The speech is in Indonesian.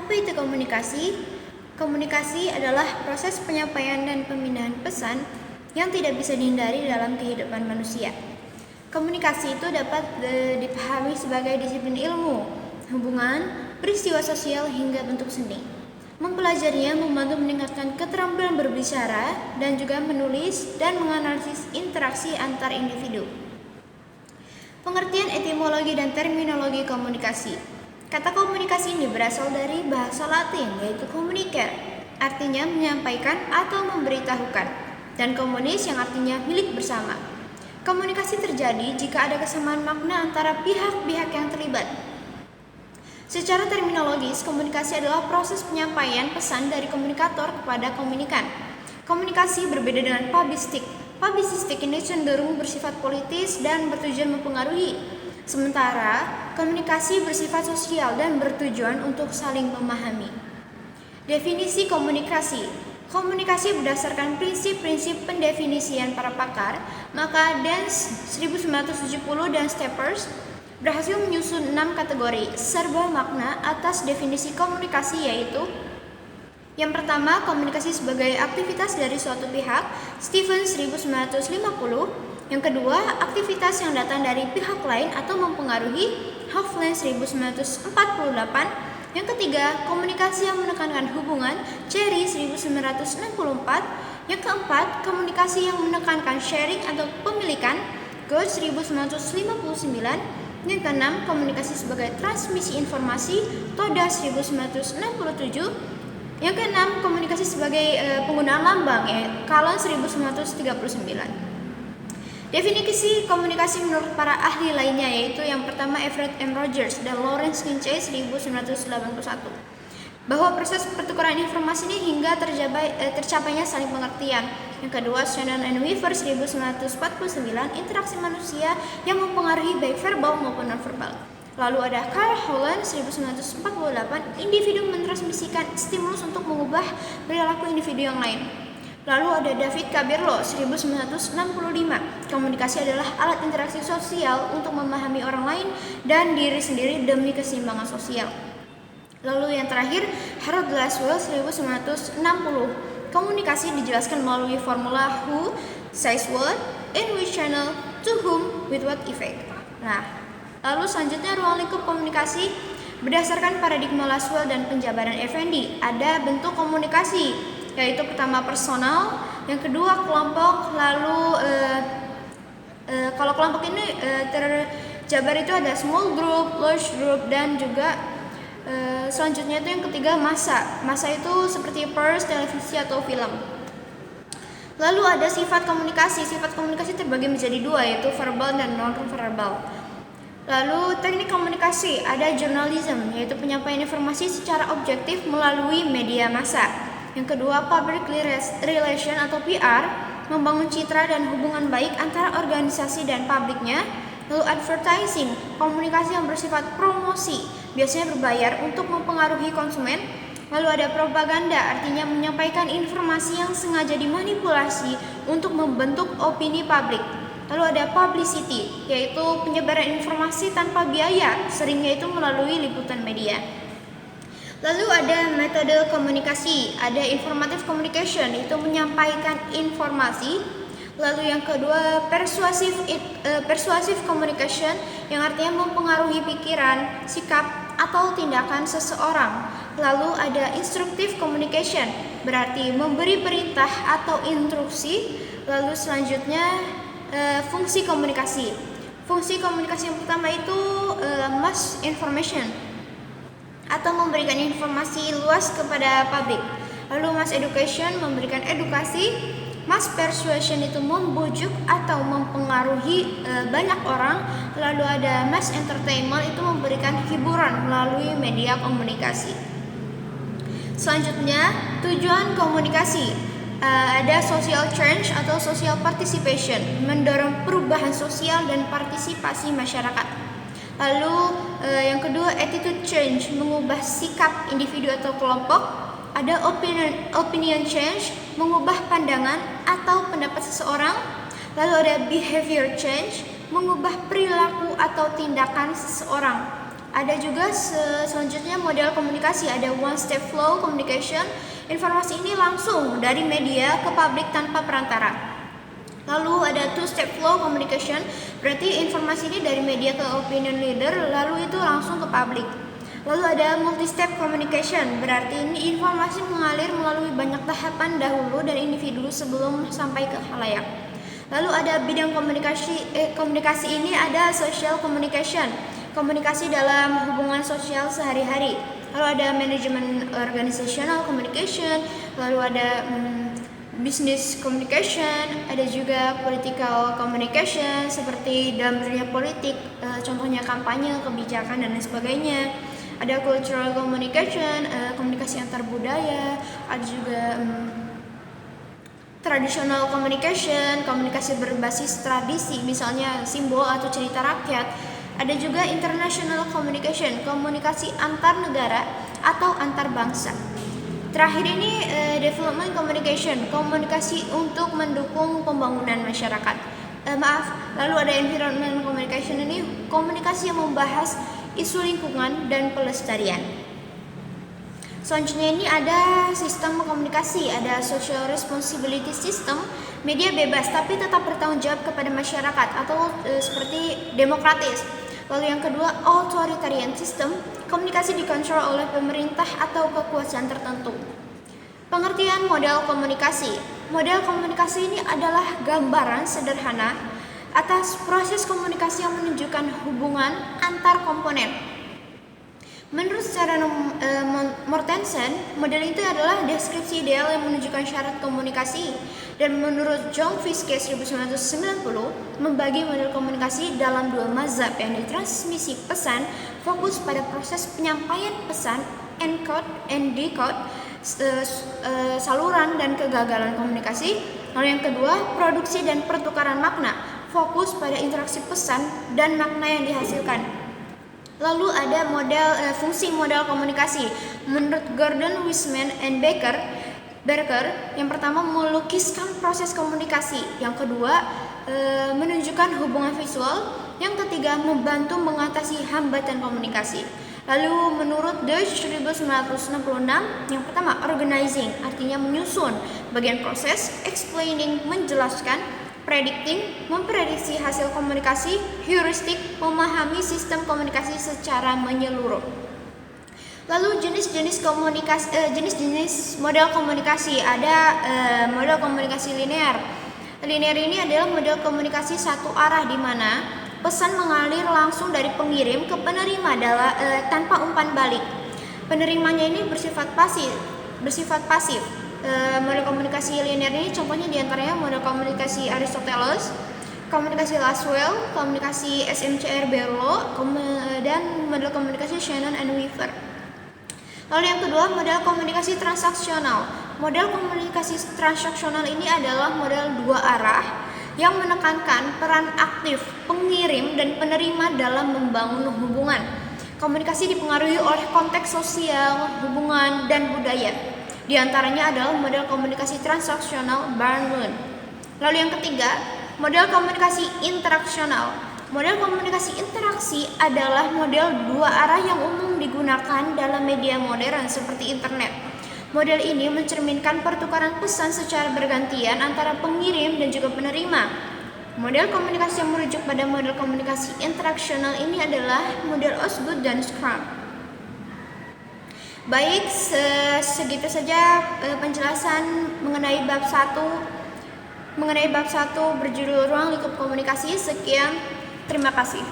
Apa itu komunikasi? Komunikasi adalah proses penyampaian dan pemindahan pesan yang tidak bisa dihindari dalam kehidupan manusia. Komunikasi itu dapat dipahami sebagai disiplin ilmu, hubungan, peristiwa sosial hingga bentuk seni. Mempelajarinya membantu meningkatkan keterampilan berbicara dan juga menulis dan menganalisis interaksi antar individu. Pengertian etimologi dan terminologi komunikasi. Kata komunikasi ini berasal dari bahasa Latin yaitu communicare, artinya menyampaikan atau memberitahukan, dan communis yang artinya milik bersama. Komunikasi terjadi jika ada kesamaan makna antara pihak-pihak yang terlibat. Secara terminologis, komunikasi adalah proses penyampaian pesan dari komunikator kepada komunikan. Komunikasi berbeda dengan publistik. Publisistik ini cenderung bersifat politis dan bertujuan mempengaruhi. Sementara, komunikasi bersifat sosial dan bertujuan untuk saling memahami. Definisi komunikasi. Komunikasi berdasarkan prinsip-prinsip pendefinisian para pakar, maka Dance 1970 dan Steppers berhasil menyusun 6 kategori serba makna atas definisi komunikasi, yaitu yang pertama, komunikasi sebagai aktivitas dari suatu pihak, Stephen 1950. Yang kedua, aktivitas yang datang dari pihak lain atau mempengaruhi, Hoffman 1948. Yang ketiga, komunikasi yang menekankan hubungan, Cherry 1964. Yang keempat, komunikasi yang menekankan sharing atau pemilikan, Gold 1959. Yang keenam, komunikasi sebagai transmisi informasi, Toda 1967. Yang keenam, komunikasi sebagai penggunaan lambang, Callan 1939. Definisi komunikasi menurut para ahli lainnya yaitu yang pertama Everett M. Rogers dan Lawrence Kinsey 1981, bahwa proses pertukaran informasi ini hingga tercapainya saling pengertian. Yang kedua, Shannon and Weaver 1949, interaksi manusia yang mempengaruhi baik verbal maupun non-verbal. Lalu ada Carl Holland 1948, individu mentransmisikan stimulus untuk mengubah perilaku individu yang lain. Lalu ada David Cabirlo 1965, komunikasi adalah alat interaksi sosial untuk memahami orang lain dan diri sendiri demi keseimbangan sosial. Lalu yang terakhir, Harold Glaswell 1960, komunikasi dijelaskan melalui formula who, says what, in which channel, to whom, with what effect. Nah, lalu selanjutnya ruang lingkup komunikasi berdasarkan paradigma Laswell dan penjabaran Effendi. Ada bentuk komunikasi, yaitu pertama personal, yang kedua kelompok, lalu kalau kelompok ini terjabar itu ada small group, large group, dan juga selanjutnya itu yang ketiga massa. Massa itu seperti pers, televisi, atau film. Lalu ada sifat komunikasi. Sifat komunikasi terbagi menjadi dua, yaitu verbal dan non-verbal. Lalu teknik komunikasi, ada journalism, yaitu penyampaian informasi secara objektif melalui media massa. Yang kedua, public relation atau PR, membangun citra dan hubungan baik antara organisasi dan publiknya. Lalu advertising, komunikasi yang bersifat promosi, biasanya berbayar untuk mempengaruhi konsumen. Lalu ada propaganda, artinya menyampaikan informasi yang sengaja dimanipulasi untuk membentuk opini publik. Lalu ada publicity, yaitu penyebaran informasi tanpa biaya, seringnya itu melalui liputan media. Lalu ada metode komunikasi, ada informative communication, itu menyampaikan informasi. Lalu yang kedua persuasive communication, yang artinya mempengaruhi pikiran, sikap, atau tindakan seseorang. Lalu ada instructive communication, berarti memberi perintah atau instruksi. Lalu selanjutnya fungsi komunikasi. Fungsi komunikasi yang pertama itu mass information, atau memberikan informasi luas kepada publik. Lalu mass education, memberikan edukasi. Mass persuasion itu membujuk atau mempengaruhi banyak orang. Lalu ada mass entertainment, itu memberikan hiburan melalui media komunikasi. Selanjutnya, tujuan komunikasi. Ada social change atau social participation, mendorong perubahan sosial dan partisipasi masyarakat. Lalu yang kedua, attitude change, mengubah sikap individu atau kelompok. Ada opinion change, mengubah pandangan atau pendapat seseorang. Lalu ada behavior change, mengubah perilaku atau tindakan seseorang. Ada juga selanjutnya model komunikasi, ada one step flow communication. Informasi ini langsung dari media ke publik tanpa perantara. Lalu ada two step flow communication, berarti informasi ini dari media ke opinion leader, lalu itu langsung ke publik. Lalu ada multi step communication, berarti ini informasi mengalir melalui banyak tahapan dahulu dari individu sebelum sampai ke khalayak. Lalu ada bidang komunikasi ini ada social communication, komunikasi dalam hubungan sosial sehari-hari. Lalu ada management organizational communication, lalu ada business communication, ada juga political communication seperti dalam dunia politik, contohnya kampanye, kebijakan dan lain sebagainya. Ada cultural communication, komunikasi antar budaya, ada juga traditional communication, komunikasi berbasis tradisi, misalnya simbol atau cerita rakyat. Ada juga international communication, komunikasi antar negara atau antar bangsa. Terakhir ini development communication, komunikasi untuk mendukung pembangunan masyarakat. Lalu ada environment communication, ini komunikasi yang membahas isu lingkungan dan pelestarian. Selanjutnya ini ada sistem komunikasi, ada social responsibility system, media bebas tapi tetap bertanggung jawab kepada masyarakat atau seperti demokratis. Lalu yang kedua, authoritarian system, komunikasi dikontrol oleh pemerintah atau kekuasaan tertentu. Pengertian model komunikasi. Model komunikasi ini adalah gambaran sederhana atas proses komunikasi yang menunjukkan hubungan antar komponen. Menurut secara Mortensen, model itu adalah deskripsi ideal yang menunjukkan syarat komunikasi. Dan menurut John Fiske 1990, membagi model komunikasi dalam dua mazhab, yang ditransmisi pesan fokus pada proses penyampaian pesan, encode and decode, saluran dan kegagalan komunikasi. Lalu yang kedua, produksi dan pertukaran makna, fokus pada interaksi pesan dan makna yang dihasilkan. Lalu ada fungsi model komunikasi. Menurut Gordon, Wiseman, and Barker, yang pertama melukiskan proses komunikasi, yang kedua menunjukkan hubungan visual, yang ketiga membantu mengatasi hambatan komunikasi. Lalu menurut Deutsch 1966, yang pertama organizing, artinya menyusun bagian proses, explaining, menjelaskan, predicting, memprediksi hasil komunikasi, heuristic, memahami sistem komunikasi secara menyeluruh. Lalu jenis-jenis model komunikasi, ada model komunikasi linear. Linear ini adalah model komunikasi satu arah di mana pesan mengalir langsung dari pengirim ke penerima tanpa umpan balik. Penerimanya ini bersifat pasif. Model komunikasi linear ini contohnya diantaranya model komunikasi Aristoteles, komunikasi Laswell, komunikasi SMCR Berlo, dan model komunikasi Shannon and Weaver. Lalu yang kedua, model komunikasi transaksional. Model komunikasi transaksional ini adalah model dua arah yang menekankan peran aktif pengirim dan penerima dalam membangun hubungan. Komunikasi dipengaruhi oleh konteks sosial, hubungan, dan budaya. Di antaranya adalah model komunikasi transaksional Barnum. Lalu yang ketiga, model komunikasi interaksional. Model komunikasi interaksi adalah model dua arah yang umum digunakan dalam media modern seperti internet. Model ini mencerminkan pertukaran pesan secara bergantian antara pengirim dan juga penerima. Model komunikasi yang merujuk pada model komunikasi interaksional ini adalah model Osgood dan Scrum. Baik, segitu saja penjelasan mengenai bab 1 berjudul Ruang Lingkup Komunikasi. Sekian, terima kasih.